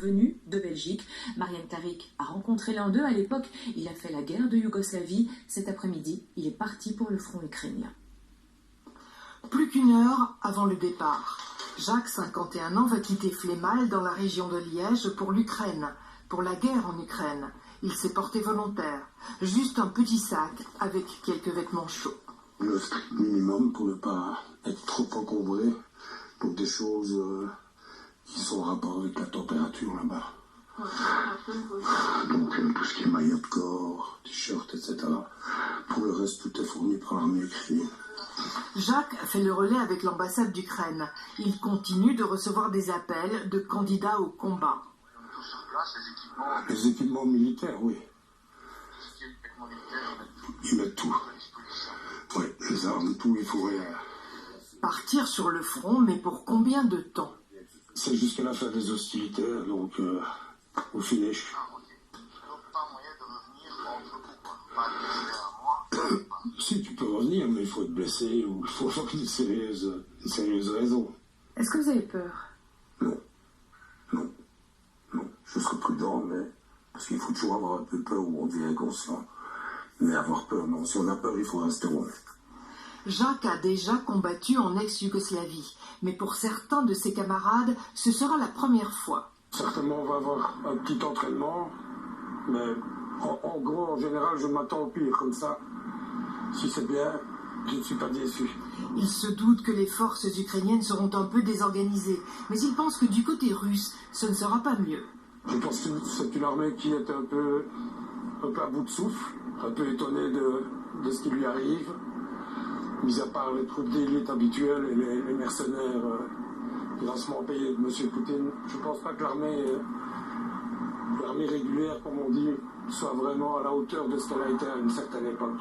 venus de Belgique. Mariam Tariq a rencontré l'un d'eux à l'époque. Il a fait la guerre de Yougoslavie. Cet après-midi, il est parti pour le front ukrainien. Plus qu'une heure avant le départ, Jacques, 51 ans, va quitter Flémal dans la région de Liège pour l'Ukraine, pour la guerre en Ukraine. Il s'est porté volontaire, juste un petit sac avec quelques vêtements chauds. Le strict minimum pour ne pas être trop encombré pour des choses qui sont en rapport avec la température là-bas. Donc tout ce qui est maillot de corps, t-shirt, etc. Pour le reste, tout est fourni par l'armée ukrainienne. Jacques fait le relais avec l'ambassade d'Ukraine. Il continue de recevoir des appels de candidats au combat. Les équipements militaires, oui. Ils mettent tout. Oui, les armes, tout, il faut rien. Partir sur le front, mais pour combien de temps? C'est jusqu'à la fin des hostilités, donc au finish. Si, tu peux revenir, mais il faut être blessé ou il faut avoir une sérieuse raison. Est-ce que vous avez peur? Non. Je serai prudent, mais parce qu'il faut toujours avoir un peu peur où on devient inconscient. Mais avoir peur, non. Si on a peur, il faut rester honnête. Jacques a déjà combattu en ex-Yougoslavie, mais pour certains de ses camarades, ce sera la première fois. Certainement, on va avoir un petit entraînement, mais en gros, en général, je m'attends au pire, comme ça. Si c'est bien, je ne suis pas déçu. Il se doute que les forces ukrainiennes seront un peu désorganisées, mais il pense que du côté russe, ce ne sera pas mieux. Je pense que c'est une armée qui est un peu à bout de souffle, un peu étonnée de ce qui lui arrive. Mis à part les troupes d'élite habituelles et les mercenaires financement payés de M. Poutine, je ne pense pas que l'armée régulière, comme on dit, soit vraiment à la hauteur de ce qu'elle a été à une certaine époque.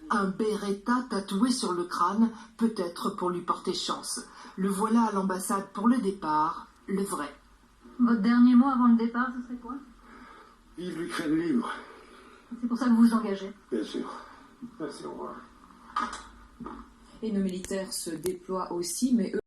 Un Beretta tatoué sur le crâne, peut-être pour lui porter chance. Le voilà à l'ambassade pour le départ, le vrai. Votre dernier mot avant le départ, ce serait quoi? Vive l'Ukraine libre. C'est pour ça que vous vous engagez? Bien sûr. Merci, au revoir. Et nos militaires se déploient aussi, mais eux